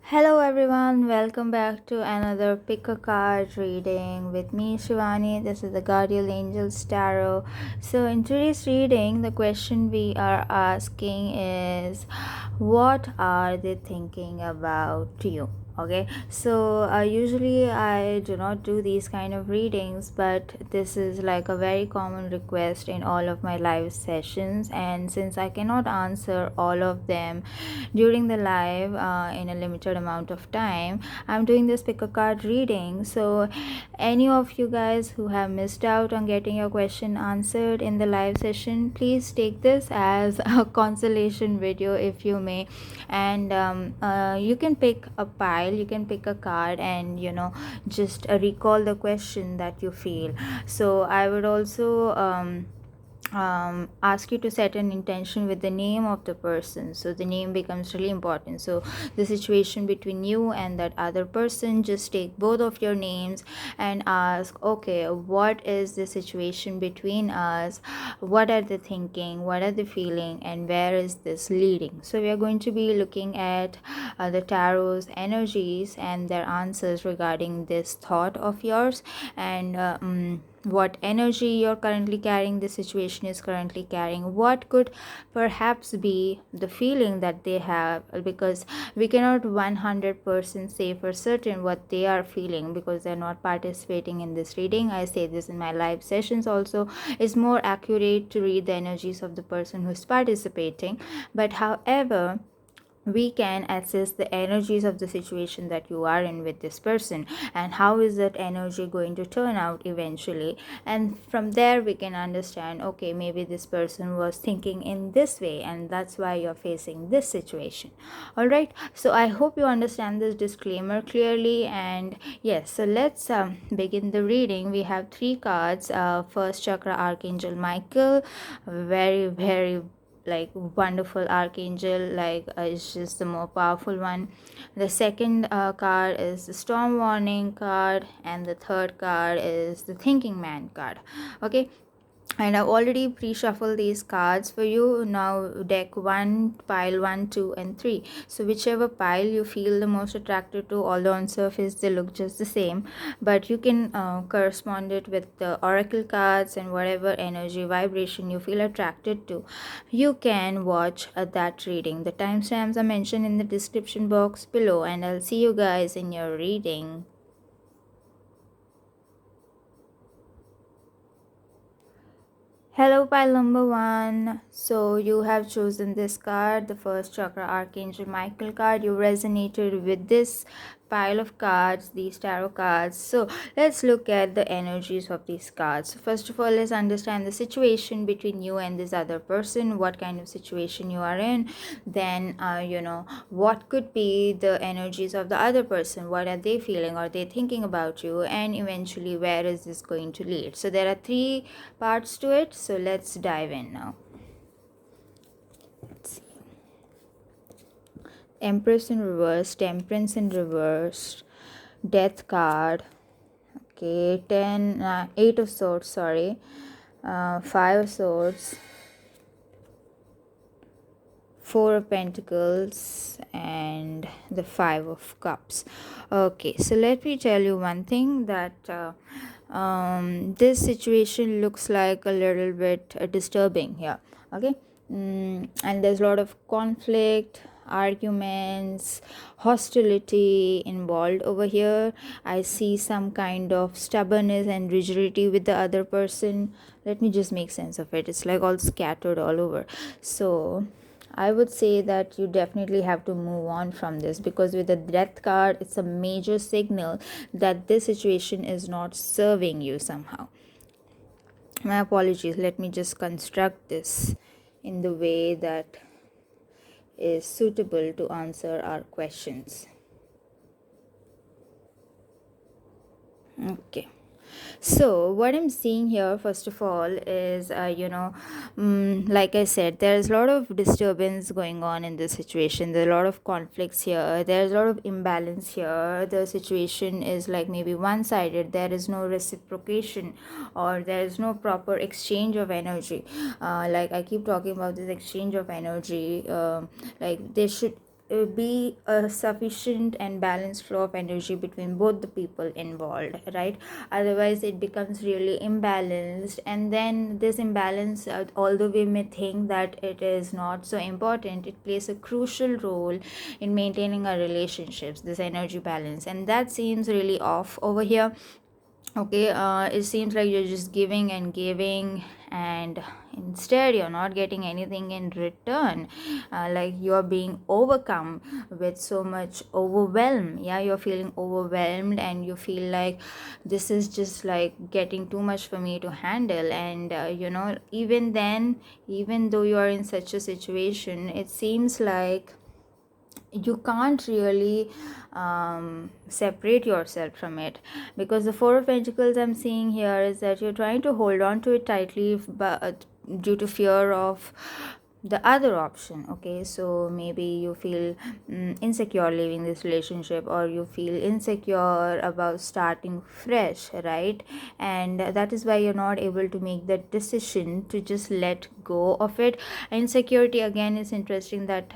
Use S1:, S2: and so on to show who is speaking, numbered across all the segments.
S1: Hello everyone, welcome back to another pick a card reading with me Shivani. This is the Guardian Angels Tarot. So in today's reading, the question we are asking is, what are they thinking about you? Okay, so usually I do not do these kind of readings, but this is like a very common request in all of my live sessions, and since I cannot answer all of them during the live in a limited amount of time, I'm doing this pick a card reading. So any of you guys who have missed out on getting your question answered in the live session, please take this as a consolation video, if you may. And you can pick a pile, you can pick a card, and just recall the question that you feel. So I would also ask you to set an intention with the name of the person, so the name becomes really important. So the situation between you and that other person, just take both of your names and ask, okay, what is the situation between us, what are they thinking, what are they feeling, and where is this leading? So we are going to be looking at the tarot's energies and their answers regarding this thought of yours, and what energy you're currently carrying, the situation is currently carrying, what could perhaps be the feeling that they have, because we cannot 100% say for certain what they are feeling because they're not participating in this reading. I say this in my live sessions also. It's more accurate to read the energies of the person who's participating, but however, we can assess the energies of the situation that you are in with this person, and how is that energy going to turn out eventually. And from there we can understand, okay, maybe this person was thinking in this way, and that's why you're facing this situation. All right, so I hope you understand this disclaimer clearly. And yes, so let's begin the reading. We have three cards. First chakra, Archangel Michael, very like wonderful archangel, like it's just the more powerful one. The second card is the storm warning card, and the third card is the thinking man card. Okay, and I've already pre-shuffled these cards for you. Now deck 1, pile 1, 2 and 3. So whichever pile you feel the most attracted to, although on surface they look just the same, but you can correspond it with the oracle cards, and whatever energy vibration you feel attracted to, you can watch that reading. The timestamps are mentioned in the description box below, and I'll see you guys in your reading. Hello, pile number 1. So you have chosen this card, the first chakra Archangel Michael card. You resonated with this pile of cards, these tarot cards. So let's look at the energies of these cards. First of all, let's understand the situation between you and this other person, what kind of situation you are in. Then what could be the energies of the other person, what are they feeling or they thinking about you, and eventually where is this going to lead. So there are three parts to it, so let's dive in now. Let's see. Empress in reverse, Temperance in reverse, Death card. Okay, 8 of swords, sorry, 5 of swords, 4 of pentacles, and the 5 of cups. Okay, so let me tell you one thing, that this situation looks like a little bit disturbing here. Okay, and there's a lot of conflict, arguments, hostility involved over here. I see some kind of stubbornness and rigidity with the other person. Let me just make sense of it. It's like all scattered all over. So I would say that you definitely have to move on from this, because with the death card, it's a major signal that this situation is not serving you somehow. My apologies. Let me just construct this in the way that is suitable to answer our questions. Okay. So what I'm seeing here, first of all, is like I said, there's a lot of disturbance going on in this situation. There are a lot of conflicts here, there's a lot of imbalance here. The situation is like maybe one-sided. There is no reciprocation, or there is no proper exchange of energy. Like I keep talking about this exchange of energy, like there should be a sufficient and balanced flow of energy between both the people involved, right? Otherwise it becomes really imbalanced, and then this imbalance, although we may think that it is not so important, it plays a crucial role in maintaining our relationships, this energy balance, and that seems really off over here. Okay, it seems like you're just giving and giving, and instead you're not getting anything in return. Like you're being overcome with so much overwhelm. Yeah, you're feeling overwhelmed, and you feel like this is just like getting too much for me to handle. And even then, even though you are in such a situation, it seems like you can't really separate yourself from it, because the Four of Pentacles I'm seeing here is that you're trying to hold on to it tightly, but due to fear of the other option. Okay, so maybe you feel insecure leaving this relationship, or you feel insecure about starting fresh, right? And that is why you're not able to make that decision to just let go of it. Insecurity, again, is interesting that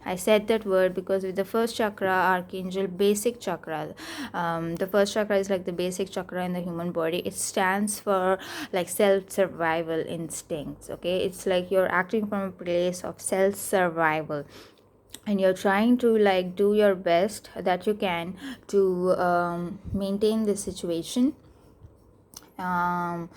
S1: I said that word, because with the first chakra, Archangel, basic chakra, the first chakra is like the basic chakra in the human body. It stands for like self-survival instincts. Okay, it's like you're acting from a place of self-survival, and you're trying to like do your best that you can to maintain the situation, um,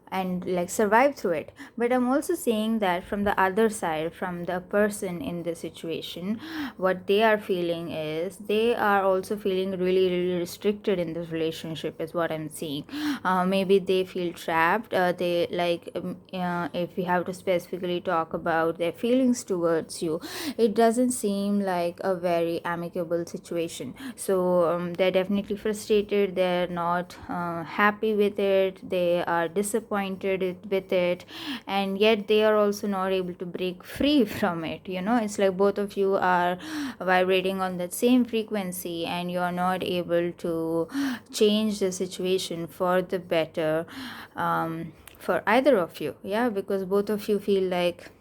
S1: and like survive through it. But I'm also saying that from the other side, from the person in the situation, what they are feeling is they are also feeling really, really restricted in this relationship, is what I'm seeing. Maybe they feel trapped. They like if we have to specifically talk about their feelings towards you, it doesn't seem like a very amicable situation. So they're definitely frustrated, they're not happy with it, they are disappointed with it, and yet they are also not able to break free from it. It's like both of you are vibrating on that same frequency, and you are not able to change the situation for the better, for either of you. Yeah, because both of you feel like,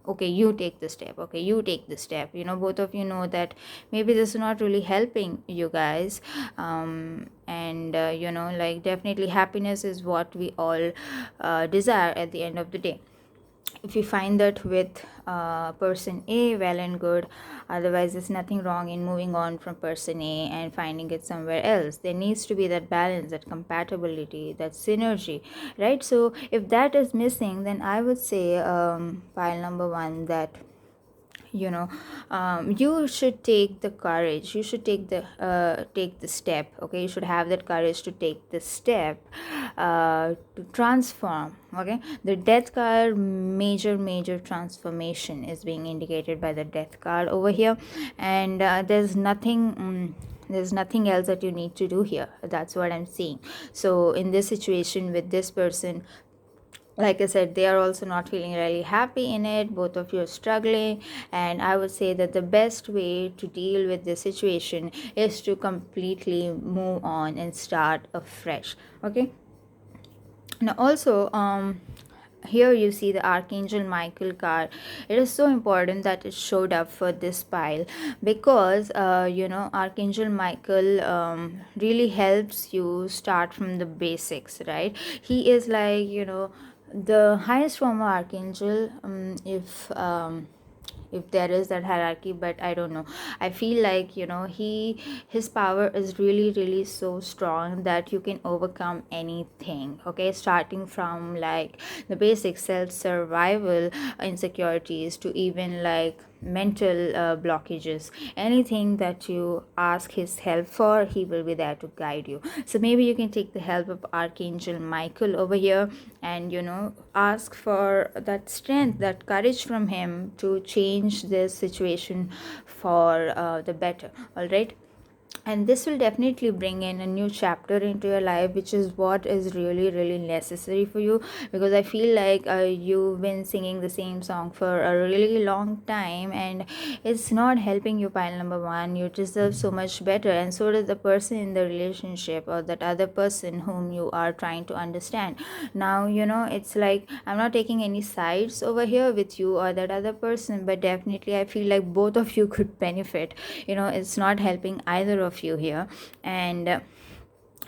S1: okay, you take the step, okay, you take the step. Both of you know that maybe this is not really helping you guys, and like definitely happiness is what we all desire at the end of the day. If you find that with person A, well and good. Otherwise, there's nothing wrong in moving on from person A and finding it somewhere else. There needs to be that balance, that compatibility, that synergy, right? So if that is missing, then I would say pile number one, that you should take the courage, you should take the step. Okay, you should have that courage to take the step to transform. Okay, the death card, major transformation is being indicated by the death card over here, and there's nothing else that you need to do here. That's what I'm seeing. So in this situation with this person, like I said, they are also not feeling really happy in it. Both of you are struggling, and I would say that the best way to deal with this situation is to completely move on and start afresh. Okay, now also here you see the Archangel Michael card. It is so important that it showed up for this pile, because Archangel Michael really helps you start from the basics, right? He is like the highest form of archangel, if there is that hierarchy, but I don't know. I feel like his power is really, really so strong that you can overcome anything. Okay, starting from like the basic self survival insecurities to even like mental blockages. Anything that you ask his help for, he will be there to guide you. So maybe you can take the help of Archangel Michael over here, and ask for that strength, that courage from him to change this situation for the better. All right, and this will definitely bring in a new chapter into your life, which is what is really really necessary for you, because I feel like you've been singing the same song for a really long time and it's not helping you. Pile number one, you deserve so much better, and so does the person in the relationship or that other person whom you are trying to understand. Now, it's like I'm not taking any sides over here with you or that other person, but definitely I feel like both of you could benefit. It's not helping either of you here, and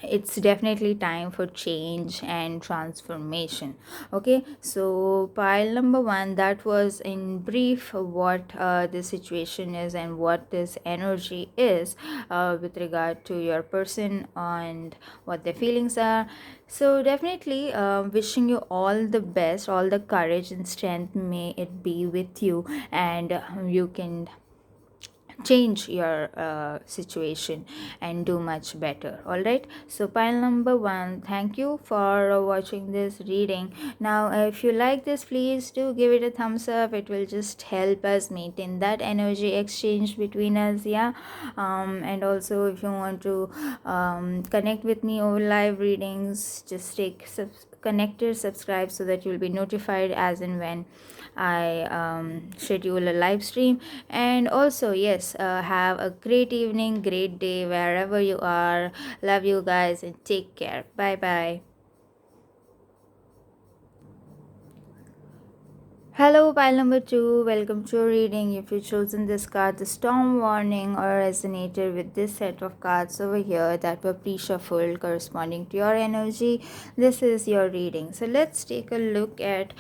S1: it's definitely time for change and transformation. Okay, so pile number one, that was in brief what the situation is and what this energy is with regard to your person and what their feelings are. So definitely wishing you all the best, all the courage and strength may it be with you, and you can change your situation and do much better. All right, so pile number one, thank you for watching this reading. Now if you like this, please do give it a thumbs up. It will just help us maintain that energy exchange between us. Yeah, and also if you want to connect with me over live readings, just connected, subscribe, so that you'll be notified as and when I schedule a live stream. And also, yes, have a great evening, great day wherever you are. Love you guys and take care. Bye bye. Hello, pile number two. Welcome to your reading. If you've chosen this card, the storm warning, or resonated with this set of cards over here that were pre-shuffled corresponding to your energy, this is your reading. So let's take a look at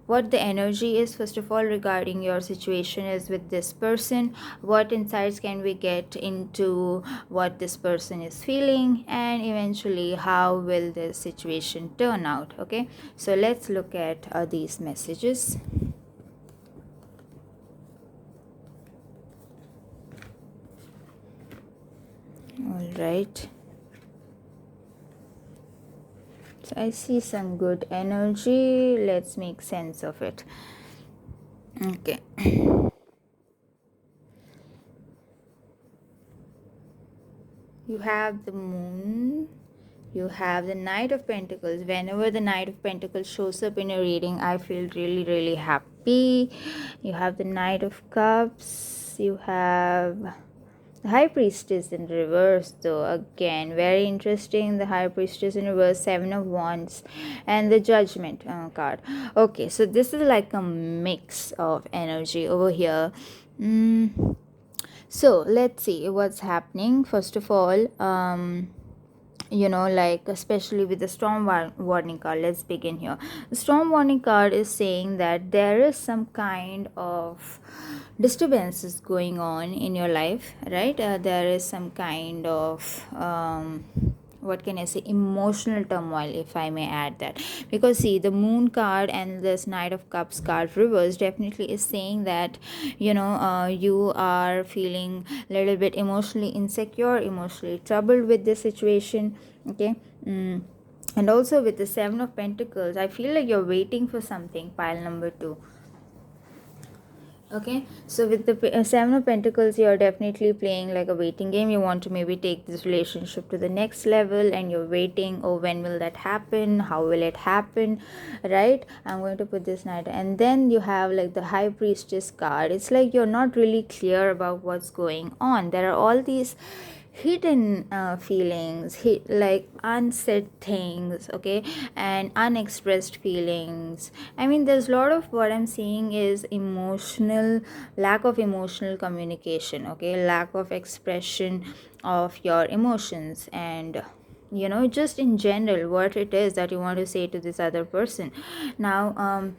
S1: what the energy is first of all regarding your situation is with this person. What insights can we get into what this person is feeling, and eventually how will this situation turn out. Okay, so let's look at these messages. All right, so I see some good energy. Let's make sense of it. Okay, you have the moon, you have the Knight of Pentacles. Whenever the Knight of Pentacles shows up in a reading, I feel really really happy. You have the Knight of Cups, you have the High Priestess in reverse, though, again, very interesting. The High Priestess in reverse, Seven of Wands, and the Judgment card. Okay, so this is like a mix of energy over here. So let's see what's happening. First of all, like especially with the storm warning card, let's begin here. The storm warning card is saying that there is some kind of disturbances going on in your life, right? There is some kind of what can I say, emotional turmoil, if I may add that. Because see, the moon card and this Knight of Cups card reverse definitely is saying that you are feeling a little bit emotionally insecure, emotionally troubled with this situation. Okay. And also with the Seven of Pentacles, I feel like you're waiting for something. Pile number two. Okay, so with the Seven of Pentacles, you're definitely playing like a waiting game. You want to maybe take this relationship to the next level, and you're waiting, oh, when will that happen, how will it happen, right? I'm going to put this Knight, and then you have like the High Priestess card. It's like you're not really clear about what's going on. There are all these hidden feelings, like unsaid things, okay, and unexpressed feelings. I mean, there's a lot of what I'm seeing is lack of emotional communication, okay, lack of expression of your emotions, and just in general what it is that you want to say to this other person. Now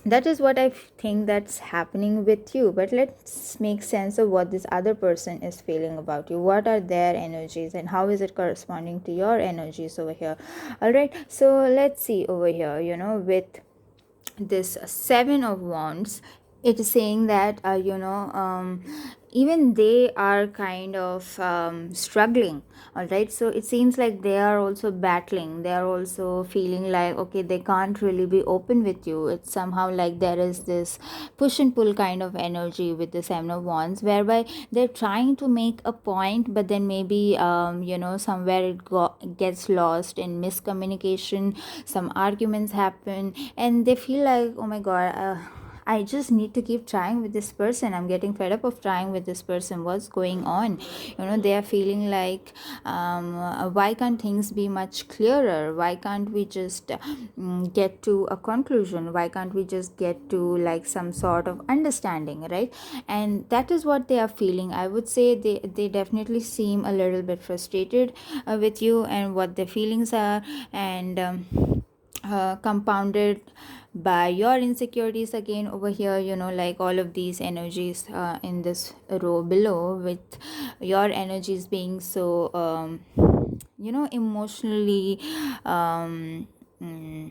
S1: that is what I think that's happening with you, but let's make sense of what this other person is feeling about you. What are their energies and how is it corresponding to your energies over here? All right, so let's see over here, with this Seven of Wands, it is saying that even they are kind of struggling. All right, so it seems like they are also battling, they are also feeling like, okay, they can't really be open with you. It's somehow like there is this push and pull kind of energy with the Seven of Wands, whereby they're trying to make a point, but then maybe somewhere gets lost in miscommunication. Some arguments happen and they feel like, oh my god, I just need to keep trying with this person. I'm getting fed up of trying with this person. What's going on? They are feeling like, why can't things be much clearer? Why can't we just get to a conclusion? Why can't we just get to like some sort of understanding, right? And that is what they are feeling. I would say they definitely seem a little bit frustrated with you and what their feelings are, and compounded by your insecurities again over here, like all of these energies in this row below, with your energies being so emotionally um, mm,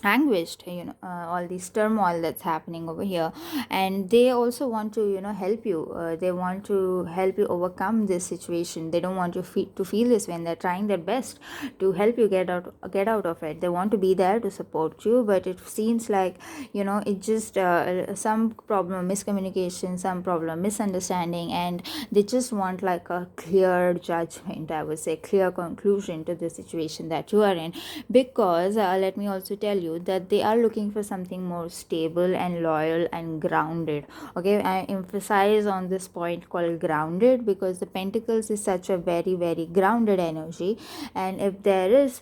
S1: anguished, all this turmoil that's happening over here. And they also want to help you, they want to help you overcome this situation. They don't want you to feel this when they're trying their best to help you get out of it. They want to be there to support you, but it seems like it just some problem, miscommunication, some problem, misunderstanding, and they just want like a clear judgment, I would say, clear conclusion to the situation that you are in. Because let me also tell you that they are looking for something more stable and loyal and grounded. Okay, I emphasize on this point called grounded, because the pentacles is such a very, very grounded energy. And if there is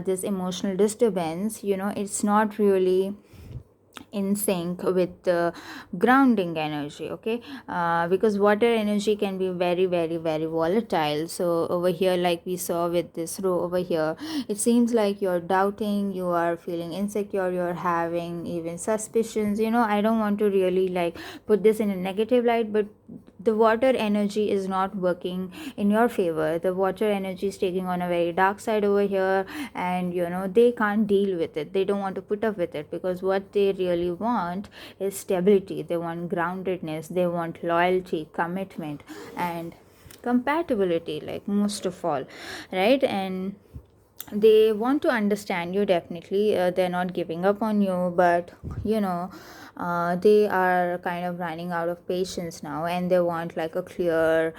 S1: this emotional disturbance, it's not really in sync with the grounding energy. Okay, because water energy can be very, very, very volatile. So over here, like we saw with this row over here, it seems like you're doubting, you are feeling insecure, you're having even suspicions. I don't want to really like put this in a negative light, but the water energy is not working in your favor. The water energy is taking on a very dark side over here, and they can't deal with it. They don't want to put up with it, because what they really want is stability. They want groundedness, they want loyalty, commitment, and compatibility, like most of all, right? And they want to understand you, definitely. They're not giving up on you, but they are kind of running out of patience now, and they want like a clear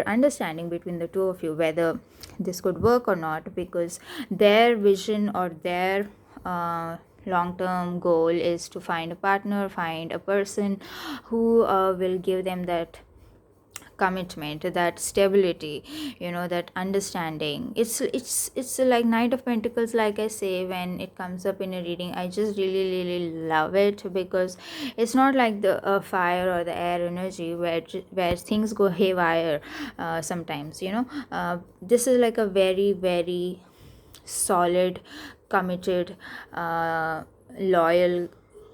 S1: understanding between the two of you, whether this could work or not, because their vision or their long-term goal is to find a partner, find a person who will give them that commitment, that stability, that understanding. It's like Knight of Pentacles. Like I say, when it comes up in a reading, I just really, really love it, because it's not like the fire or the air energy where things go haywire sometimes. This is like a very, very solid, committed, loyal,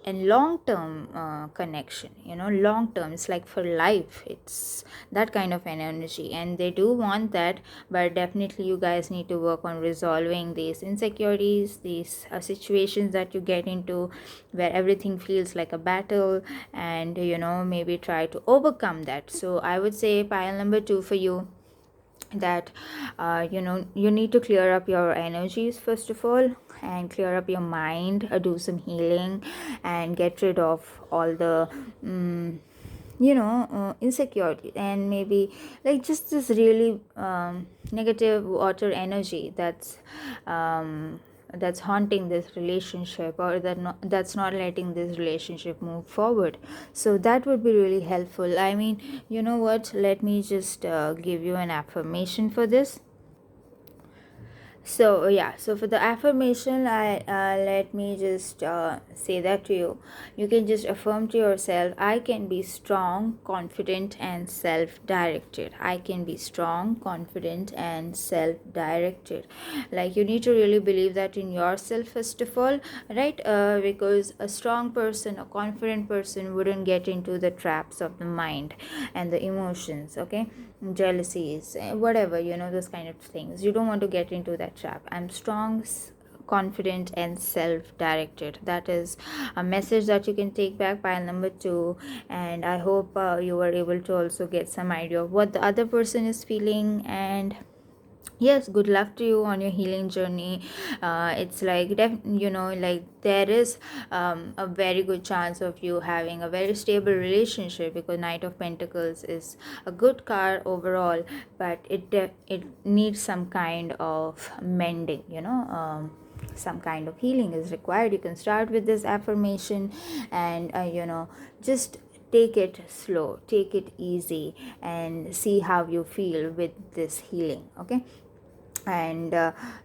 S1: and long term connection. Long term, it's like for life. It's that kind of an energy, and they do want that. But definitely you guys need to work on resolving these insecurities, these situations that you get into where everything feels like a battle, and maybe try to overcome that. So I would say pile number 2 for you, that you need to clear up your energies first of all, and clear up your mind, do some healing, and get rid of all the insecurity, and maybe like just this really negative water energy that's haunting this relationship, or that's not letting this relationship move forward. So that would be really helpful. I mean, you know what, let me just give you an affirmation for this. So yeah, so for the affirmation, I let me just say that to you. You can just affirm to yourself, I can be strong, confident, and self-directed. I can be strong, confident, and self-directed. Like, you need to really believe that in yourself first of all, right? Because a strong person, a confident person wouldn't get into the traps of the mind and the emotions. Okay, jealousies, whatever, those kind of things. You don't want to get into that trap. I'm strong, confident and self-directed. That is a message that you can take back, pile number 2. And I hope you were able to also get some idea of what the other person is feeling. And yes, good luck to you on your healing journey. It's like like there is a very good chance of you having a very stable relationship, because Knight of Pentacles is a good card overall, but it needs some kind of mending, some kind of healing is required. You can start with this affirmation, and just take it slow, take it easy, and see how you feel with this healing. Okay. And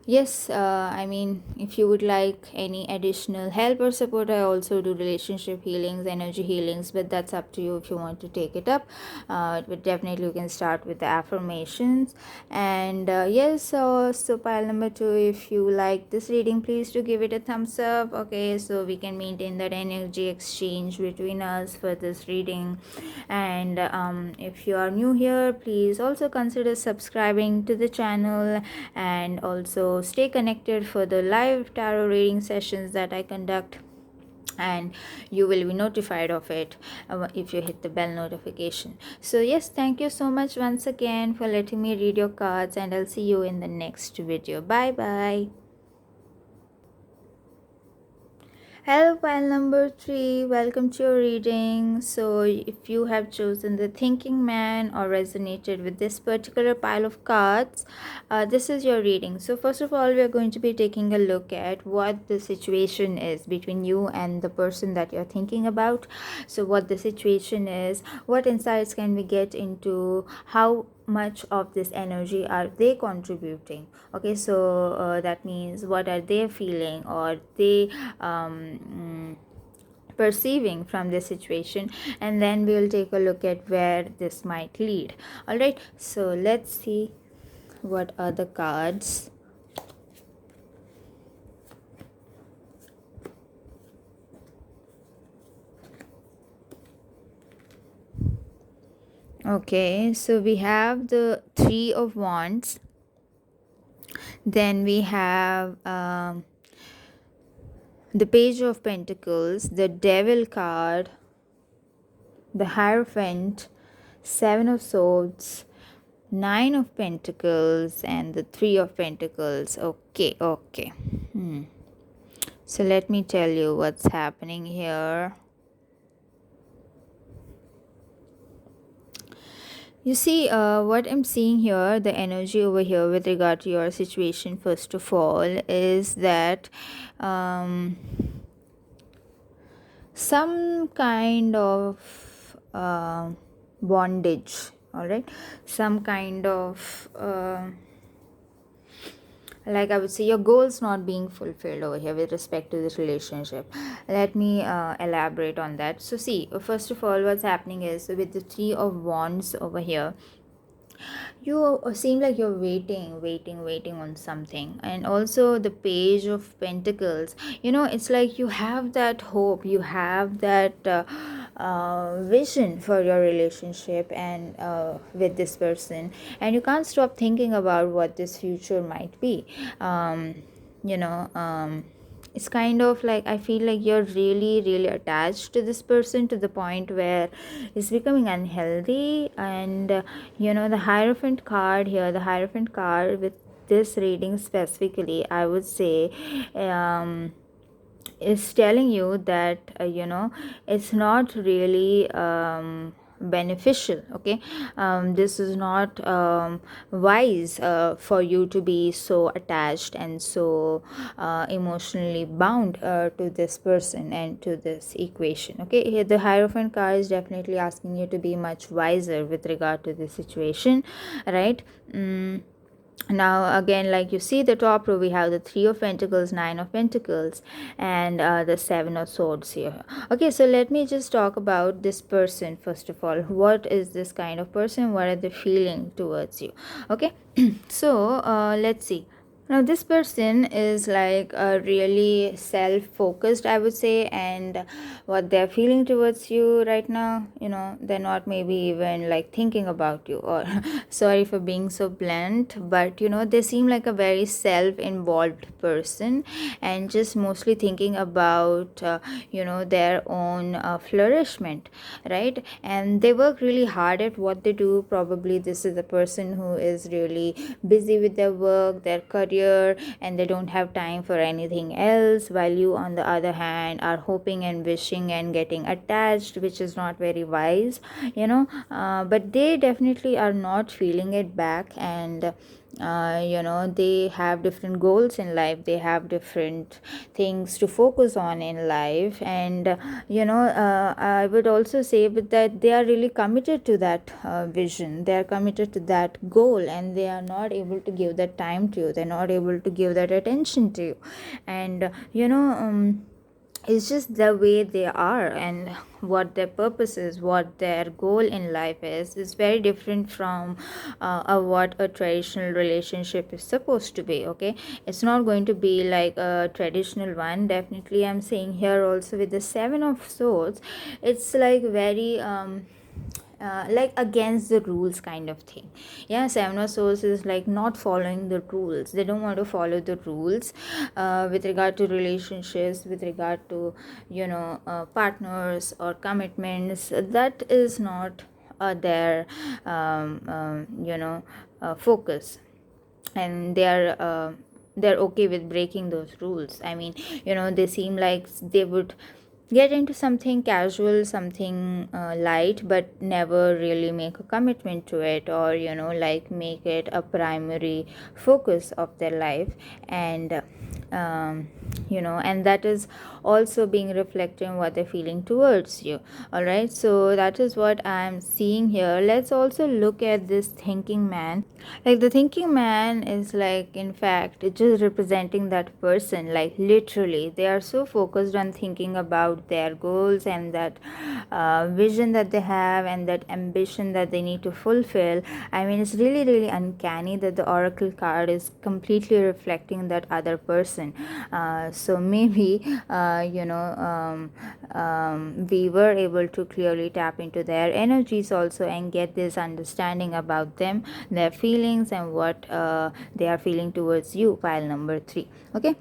S1: yes, I mean, if you would like any additional help or support, I also do relationship healings, energy healings, but that's up to you if you want to take it up. But definitely you can start with the affirmations. And yes, so pile number 2, if you like this reading, please do give it a thumbs up. Okay, so we can maintain that energy exchange between us for this reading. And if you are new here, please also consider subscribing to the channel, and also stay connected for the live tarot reading sessions that I conduct, and you will be notified of it if you hit the bell notification. So yes, thank you so much once again for letting me read your cards, and I'll see you in the next video. Bye bye. Hello, pile number 3. Welcome to your reading. So, if you have chosen the Thinking Man or resonated with this particular pile of cards, this is your reading. So, first of all, we are going to be taking a look at what the situation is between you and the person that you're thinking about. So, what the situation is, what insights can we get into, how much of this energy are they contributing. Okay, so that means what are they feeling, or they perceiving from this situation, and then we'll take a look at where this might lead. All right, so let's see what are the cards. Okay, so we have the 3 of Wands, then we have the Page of Pentacles, the Devil card, the Hierophant, 7 of Swords, 9 of Pentacles, and the 3 of Pentacles. Okay. So let me tell you what's happening here. You see, what I'm seeing here, the energy over here with regard to your situation, first of all, is that some kind of bondage. All right, some kind of like I would say your goals not being fulfilled over here with respect to this relationship. Let me elaborate on that. So see, first of all, what's happening is with the 3 of Wands over here, you seem like you're waiting on something. And also the Page of Pentacles, it's like you have that hope, you have that vision for your relationship and with this person, and you can't stop thinking about what this future might be. It's kind of like I feel like you're really attached to this person to the point where it's becoming unhealthy. And the Hierophant card here, the Hierophant card with this reading specifically, I would say is telling you that it's not really beneficial. Okay, this is not wise for you to be so attached and so emotionally bound to this person and to this equation. Okay, here the Hierophant card is definitely asking you to be much wiser with regard to this situation, right? Now again, like you see the top row, we have the 3 of Pentacles, 9 of Pentacles, and the 7 of Swords here. Okay, so let me just talk about this person first of all. What is this kind of person? What are they feeling towards you? Okay, so let's see. Now, this person is like really self-focused, I would say, and what they're feeling towards you right now, they're not maybe even like thinking about you, or sorry for being so blunt, but they seem like a very self-involved person, and just mostly thinking about their own flourishment, right? And they work really hard at what they do. Probably this is a person who is really busy with their work, their career, and they don't have time for anything else, while you on the other hand are hoping and wishing and getting attached, which is not very wise, but they definitely are not feeling it back. And they have different goals in life, they have different things to focus on in life, and I would also say with that they are really committed to that vision, they are committed to that goal, and they are not able to give that time to you, they're not able to give that attention to you. And it's just the way they are, and what their purpose is, what their goal in life is very different from what a traditional relationship is supposed to be. Okay, it's not going to be like a traditional one. Definitely, I'm saying here also with the Seven of Swords, it's like very like against the rules kind of thing. Yeah, Seven of Swords is like not following the rules, they don't want to follow the rules with regard to relationships, with regard to partners or commitments. That is not their focus, and they're okay with breaking those rules. I mean, they seem like they would get into something casual, something light, but never really make a commitment to it, or like make it a primary focus of their life. And and that is also being reflected in what they're feeling towards you. All right, so that is what I'm seeing here. Let's also look at this thinking man. Like the thinking man is like, in fact, it's just representing that person. Like literally they are so focused on thinking about their goals and that vision that they have and that ambition that they need to fulfill. I mean, it's really really uncanny that the oracle card is completely reflecting that other person. So maybe we were able to clearly tap into their energies also and get this understanding about them, their feelings, and what they are feeling towards you, pile number 3. Okay,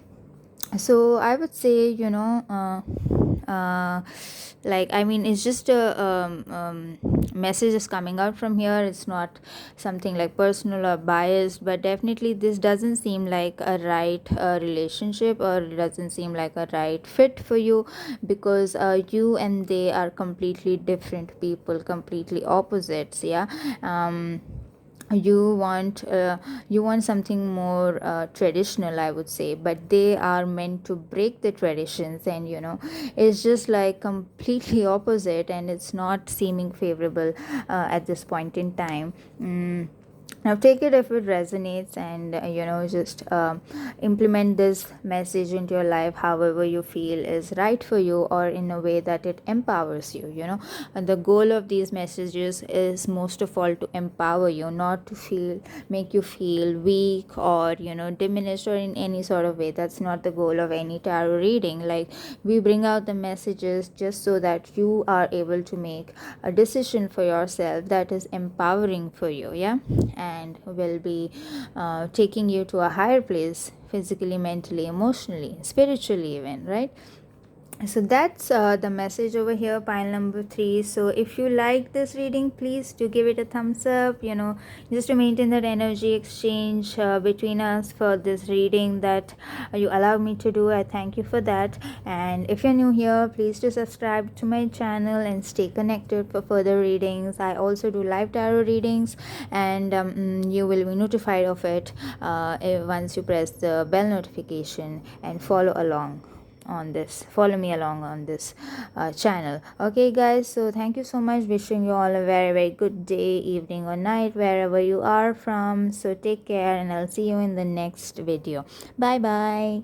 S1: so I would say like, I mean, it's just a message is coming out from here. It's not something like personal or biased, but definitely this doesn't seem like a right relationship, or it doesn't seem like a right fit for you, because you and they are completely different people, completely opposites. Yeah. You want something more traditional, I would say, but they are meant to break the traditions, and it's just like completely opposite, and it's not seeming favorable at this point in time. Now take it if it resonates, and just implement this message into your life however you feel is right for you, or in a way that it empowers you. And the goal of these messages is most of all to empower you, not to make you feel weak or diminished or in any sort of way. That's not the goal of any tarot reading. Like, we bring out the messages just so that you are able to make a decision for yourself that is empowering for you. Yeah, and will be taking you to a higher place, physically, mentally, emotionally, spiritually even, right? So that's the message over here, pile number 3. So if you like this reading, please do give it a thumbs up, just to maintain that energy exchange between us for this reading that you allowed me to do. I thank you for that. And if you're new here, please do subscribe to my channel and stay connected for further readings. I also do live tarot readings, and you will be notified of it once you press the bell notification and follow me along on this channel. Okay guys, so thank you so much, wishing you all a very very good day, evening, or night, wherever you are from. So take care, and I'll see you in the next video. Bye bye.